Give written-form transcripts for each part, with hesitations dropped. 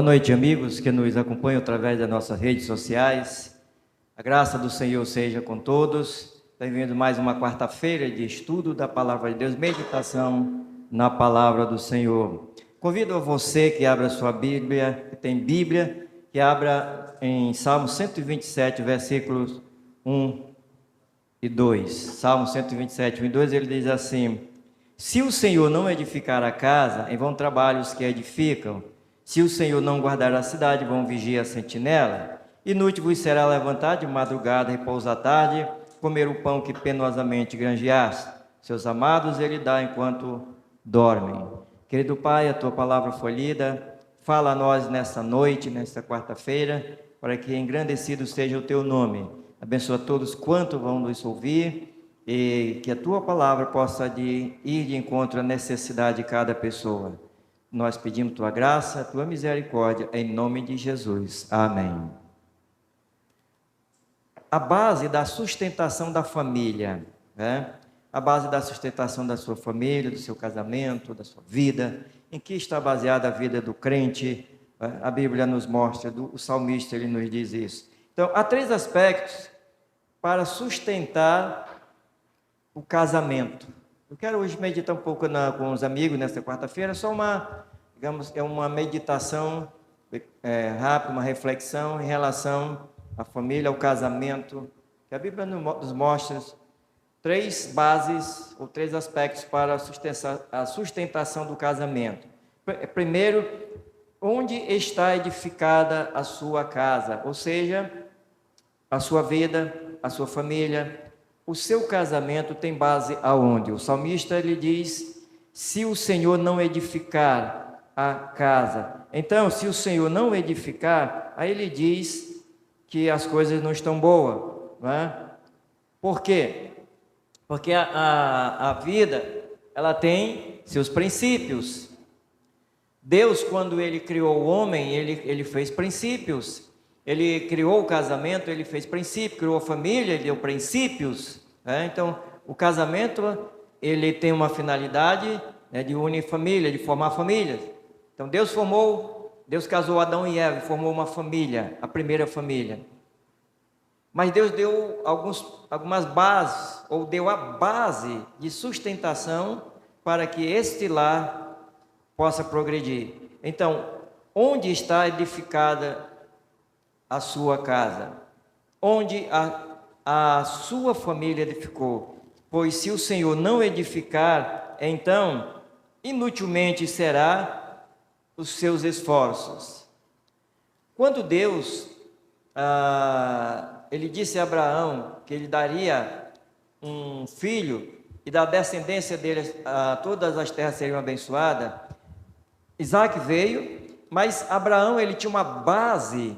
Boa noite, amigos que nos acompanham através das nossas redes sociais. A graça do Senhor seja com todos. Bem-vindo mais uma quarta-feira de estudo da Palavra de Deus, meditação na Palavra do Senhor. Convido a você que abra sua Bíblia, que tem Bíblia, que abra em Salmo 127, versículos 1 e 2. Salmo 127, 1 e 2, ele diz assim: se o Senhor não edificar a casa, em vão trabalham os que edificam. Se o Senhor não guardar a cidade, vão vigiar a sentinela. Inútil vos será levantar de madrugada, repousar à tarde, comer o pão que penosamente granjeaste. Seus amados ele dá enquanto dormem. Querido Pai, a tua palavra foi lida. Fala a nós nesta noite, nesta quarta-feira, para que engrandecido seja o teu nome. Abençoa todos quanto vão nos ouvir e que a tua palavra possa ir de encontro à necessidade de cada pessoa. Nós pedimos tua graça, tua misericórdia, em nome de Jesus. Amém. A base da sustentação da família, né? A base da sustentação da sua família, do seu casamento, da sua vida, em que está baseada a vida do crente, né? A Bíblia nos mostra, o salmista ele nos diz isso. Então, há 3 aspectos para sustentar o casamento. Eu quero hoje meditar um pouco com os amigos nesta quarta-feira, só uma meditação rápida, uma reflexão em relação à família, ao casamento, que a Bíblia nos mostra 3 bases ou 3 aspectos para a sustentação do casamento. Primeiro, onde está edificada a sua casa, ou seja, a sua vida, a sua família. O seu casamento tem base aonde? O salmista ele diz: se o Senhor não edificar a casa. Então, se o Senhor não edificar, aí ele diz que as coisas não estão boas, não é? Por quê? Porque a vida, ela tem seus princípios. Deus, quando ele criou o homem, ele fez princípios. Ele criou o casamento, ele fez princípios, criou a família, ele deu princípios, né? Então, o casamento, ele tem uma finalidade, né, de unir família, de formar famílias. Então, Deus casou Adão e Eva e formou uma família, a primeira família. Mas Deus deu algumas bases, ou deu a base de sustentação para que este lar possa progredir. Então, onde está edificada a sua casa? Onde a sua família edificou? Pois se o Senhor não edificar, então inutilmente será os seus esforços. Quando Deus ele disse a Abraão que ele daria um filho e da descendência dele todas as terras seriam abençoadas, Isaac veio, mas Abraão ele tinha uma base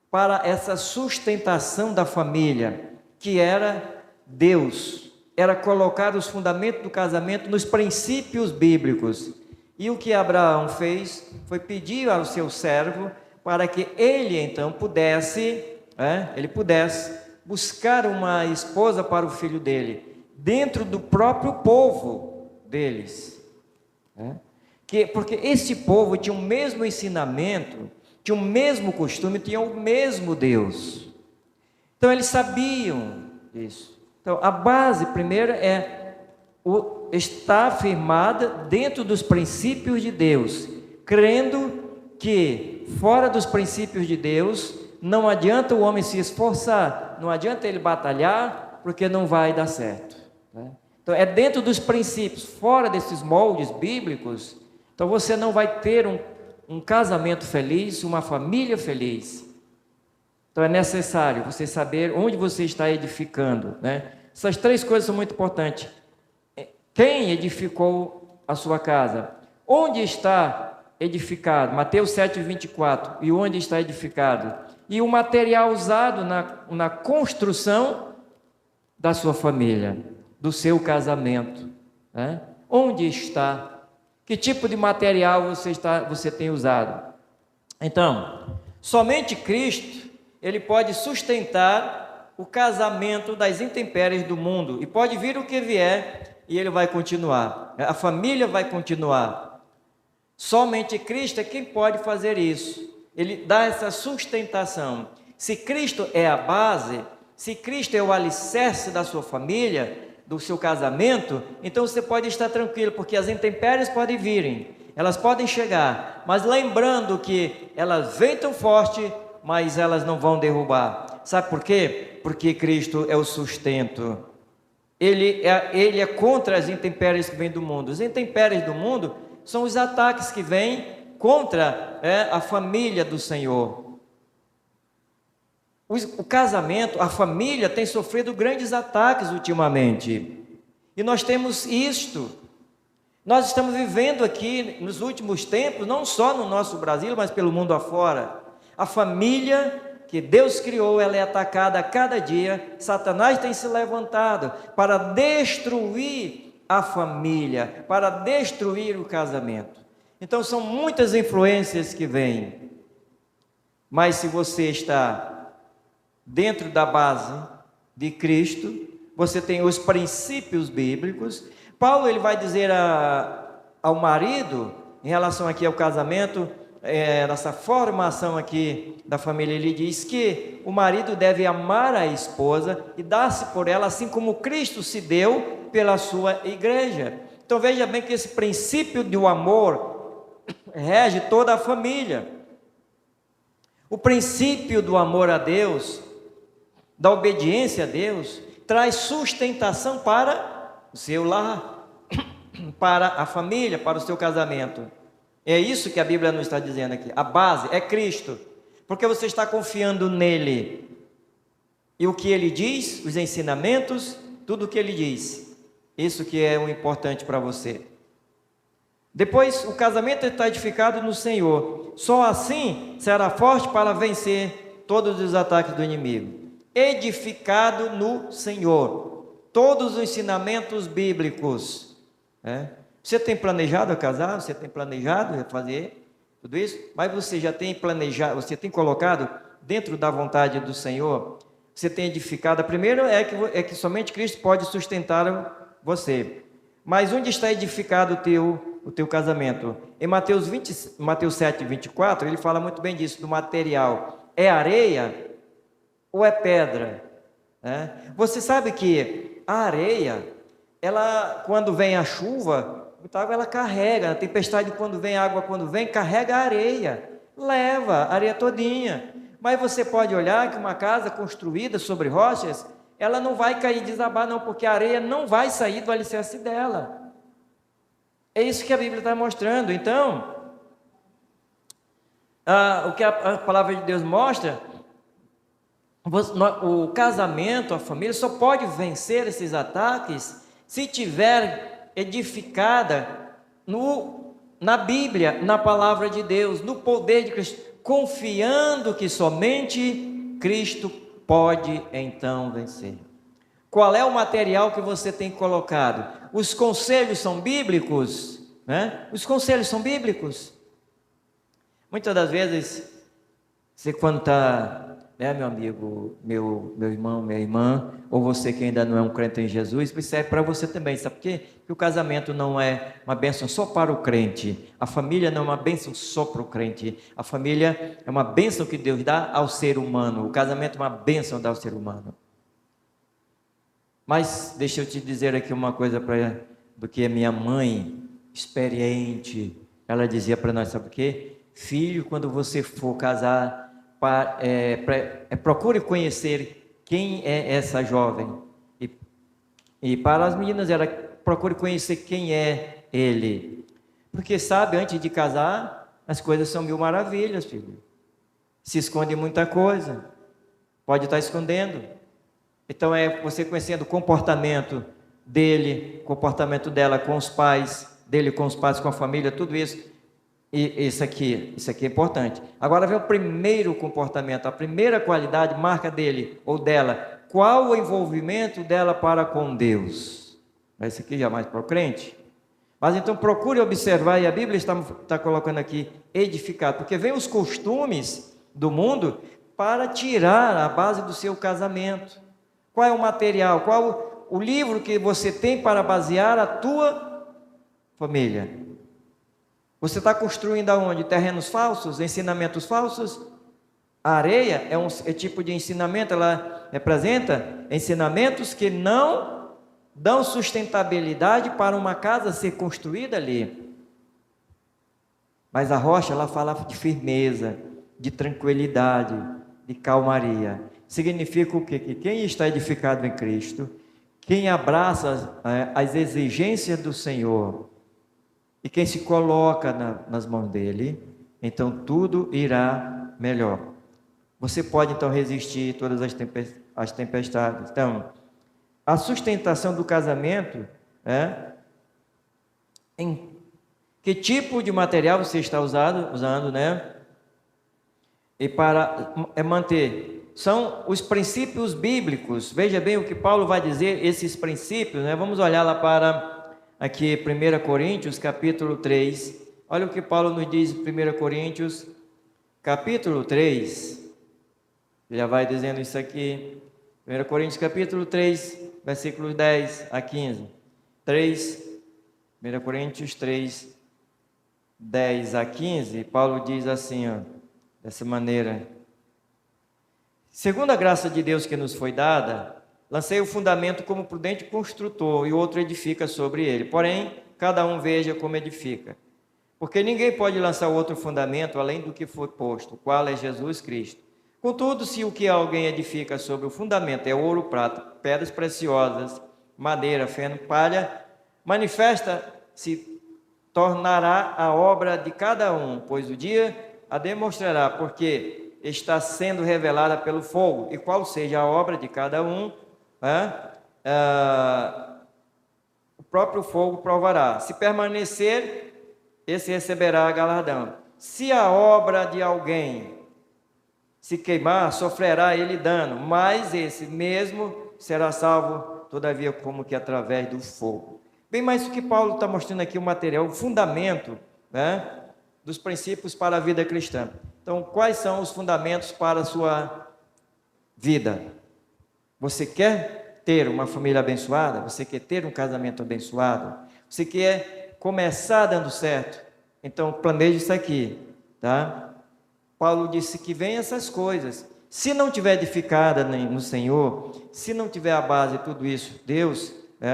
para essa sustentação da família, que era Deus, era colocar os fundamentos do casamento nos princípios bíblicos. E o que Abraão fez foi pedir ao seu servo para que ele então pudesse buscar uma esposa para o filho dele, dentro do próprio povo deles, né? Porque esse povo tinha o mesmo ensinamento, tinha o mesmo costume, tinha o mesmo Deus. Então eles sabiam isso. Então a base primeira está firmada dentro dos princípios de Deus, crendo que fora dos princípios de Deus não adianta o homem se esforçar, não adianta ele batalhar, porque não vai dar certo, né? Então é dentro dos princípios, fora desses moldes bíblicos, então você não vai ter um casamento feliz, uma família feliz. Então é necessário você saber onde você está edificando, né? Essas 3 coisas são muito importantes. Quem edificou a sua casa? Onde está edificado? Mateus 7:24. E onde está edificado? E o material usado na construção da sua família, do seu casamento, né? Onde está? Que tipo de material você tem usado? Então, somente Cristo, ele pode sustentar o casamento das intempéries do mundo, e pode vir o que vier, e ele vai continuar, a família vai continuar. Somente Cristo é quem pode fazer isso. ele dá essa sustentação. Se Cristo é a base, se Cristo é o alicerce da sua família, do seu casamento, então você pode estar tranquilo, porque as intempéries podem virem, elas podem chegar, mas lembrando que elas vêm tão forte, mas elas não vão derrubar. Sabe por quê? Porque Cristo é o sustento. Ele é contra as intempéries que vêm do mundo. As intempéries do mundo são os ataques que vêm contra a família do Senhor. O casamento, a família tem sofrido grandes ataques ultimamente. E nós temos isto. Nós estamos vivendo aqui nos últimos tempos, não só no nosso Brasil, mas pelo mundo afora. A família que Deus criou, ela é atacada a cada dia. Satanás tem se levantado para destruir a família, para destruir o casamento. Então são muitas influências que vêm. Mas se você está dentro da base de Cristo, você tem os princípios bíblicos. Paulo ele vai dizer ao marido, em relação aqui ao casamento, nessa formação aqui da família, ele diz que o marido deve amar a esposa e dar-se por ela, assim como Cristo se deu pela sua igreja. Então veja bem que esse princípio do amor rege toda a família. O princípio do amor a Deus, da obediência a Deus, traz sustentação para o seu lar, para a família, para o seu casamento. É isso que a Bíblia nos está dizendo aqui. A base é Cristo, porque você está confiando nele. E o que ele diz, os ensinamentos, tudo o que ele diz. Isso que é o importante para você. Depois, o casamento está edificado no Senhor. Só assim será forte para vencer todos os ataques do inimigo. Edificado no Senhor. Todos os ensinamentos bíblicos. Você tem planejado casar? Você tem planejado fazer tudo isso? Mas você já tem planejado, você tem colocado dentro da vontade do Senhor? Você tem edificado? Primeiro é que somente Cristo pode sustentar você. Mas onde está edificado o teu casamento? Em Mateus 7, 24, ele fala muito bem disso, do material. É areia ou é pedra? Você sabe que a areia, ela, quando vem a chuva, muita água ela carrega, a tempestade quando vem, carrega a areia, leva a areia todinha. Mas você pode olhar que uma casa construída sobre rochas, ela não vai cair e desabar não, porque a areia não vai sair do alicerce dela. É isso que a Bíblia está mostrando. Então, o que a palavra de Deus mostra, o casamento, a família só pode vencer esses ataques se tiver edificada na Bíblia, na palavra de Deus, no poder de Cristo, confiando que somente Cristo pode então vencer. Qual é o material que você tem colocado? Os conselhos são bíblicos? Os conselhos são bíblicos? Muitas das vezes, você quando está, meu amigo, meu irmão, minha irmã, ou você que ainda não é um crente em Jesus, isso serve para você também, sabe por quê? Porque o casamento não é uma bênção só para o crente, a família não é uma bênção só para o crente, a família é uma bênção que Deus dá ao ser humano, o casamento é uma bênção dá ao ser humano. Mas deixa eu te dizer aqui uma coisa do que a minha mãe, experiente, ela dizia para nós, sabe o quê? Filho, quando você for casar, procure conhecer quem é essa jovem. E para as meninas, ela procure conhecer quem é ele. Porque sabe, antes de casar, as coisas são mil maravilhas, filho. Se esconde muita coisa. Pode estar escondendo. Então é você conhecendo o comportamento dele, comportamento dela com os pais, dele com os pais, com a família, tudo isso. E isso aqui é importante. Agora vem o primeiro comportamento, a primeira qualidade, marca dele ou dela. Qual o envolvimento dela para com Deus? Esse aqui já mais para o crente. Mas então procure observar, e a Bíblia está colocando aqui, edificado, porque vem os costumes do mundo para tirar a base do seu casamento. Qual é o material? Qual o livro que você tem para basear a tua família? Você está construindo aonde? Terrenos falsos, ensinamentos falsos? A areia é tipo de ensinamento, ela representa ensinamentos que não dão sustentabilidade para uma casa ser construída ali. Mas a rocha, ela fala de firmeza, de tranquilidade, de calmaria. Significa o quê? Que quem está edificado em Cristo, quem abraça as exigências do Senhor, e quem se coloca nas mãos dele, então tudo irá melhor. Você pode então resistir todas as tempestades. Então, a sustentação do casamento, em que tipo de material você está usando, né? E para manter, são os princípios bíblicos. Veja bem o que Paulo vai dizer, esses princípios, né? Vamos olhar lá para aqui 1 Coríntios, capítulo 3. Olha o que Paulo nos diz em 1 Coríntios, capítulo 3. Já vai dizendo isso aqui. 1 Coríntios, capítulo 3, versículos 10 a 15. 1 Coríntios 3, 10 a 15, Paulo diz assim, dessa maneira: segundo a graça de Deus que nos foi dada, lancei o fundamento como prudente construtor, e outro edifica sobre ele. Porém, cada um veja como edifica. Porque ninguém pode lançar outro fundamento além do que foi posto, o qual é Jesus Cristo. Contudo, se o que alguém edifica sobre o fundamento é ouro, prata, pedras preciosas, madeira, feno, palha, manifesta-se tornará a obra de cada um, pois o dia a demonstrará, porque está sendo revelada pelo fogo, e qual seja a obra de cada um, o próprio fogo provará. Se permanecer, esse receberá galardão. Se a obra de alguém se queimar, sofrerá ele dano, mas esse mesmo será salvo, todavia, como que através do fogo. Bem, mas o que Paulo está mostrando aqui, o material, o fundamento, dos princípios para a vida cristã. Então, quais são os fundamentos para a sua vida? Você quer ter uma família abençoada? Você quer ter um casamento abençoado? Você quer começar dando certo? Então, planeje isso aqui, tá? Paulo disse que vem essas coisas. Se não tiver edificada no Senhor, se não tiver a base de tudo isso, Deus,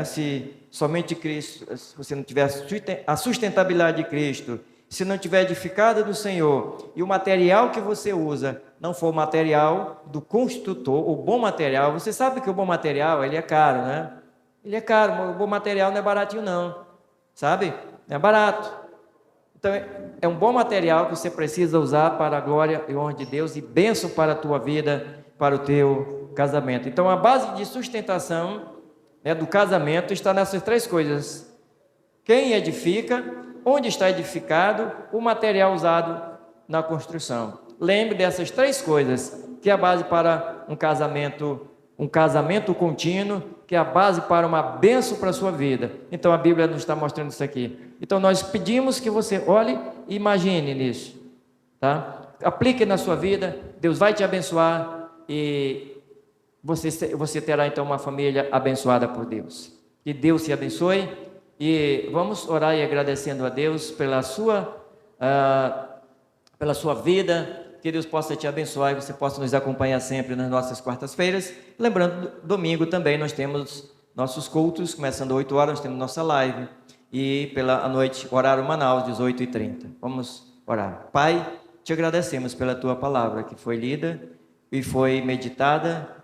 se somente Cristo, se você não tiver a sustentabilidade de Cristo, se não tiver edificada do Senhor, e o material que você usa não for o material do construtor, o bom material, você sabe que o bom material, ele é caro, né? Ele é caro, o bom material não é baratinho não, sabe? Não é barato. Então, é um bom material que você precisa usar para a glória e honra de Deus e bênção para a tua vida, para o teu casamento. Então, a base de sustentação do casamento está nessas três coisas: quem edifica, onde está edificado, o material usado na construção. Lembre dessas três coisas, que é a base para um casamento contínuo, que é a base para uma bênção para a sua vida. Então a Bíblia nos está mostrando isso aqui. Então nós pedimos que você olhe e imagine nisso, tá? Aplique na sua vida, Deus vai te abençoar e você terá então uma família abençoada por Deus. Que Deus te abençoe e vamos orar e agradecendo a Deus pela sua vida. Que Deus possa te abençoar e você possa nos acompanhar sempre nas nossas quartas-feiras. Lembrando, domingo também nós temos nossos cultos, começando às 8 horas, nós temos nossa live. E pela noite, horário Manaus, 18h30. Vamos orar. Pai, te agradecemos pela tua palavra que foi lida e foi meditada.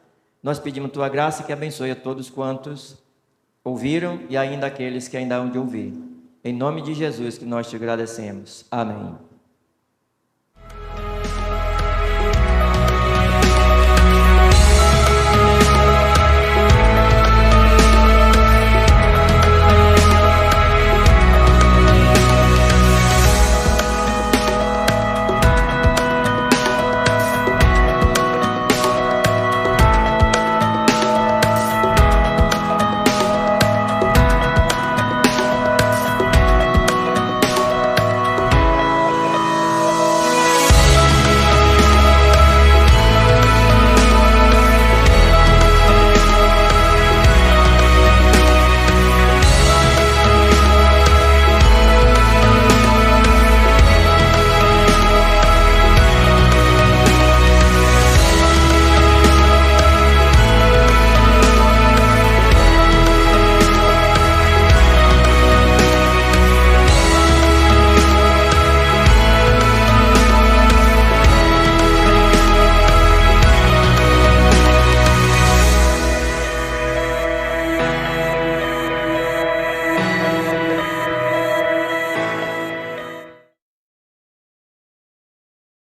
Nós pedimos tua graça que abençoe a todos quantos ouviram e ainda aqueles que ainda hão de ouvir. Em nome de Jesus que nós te agradecemos. Amém.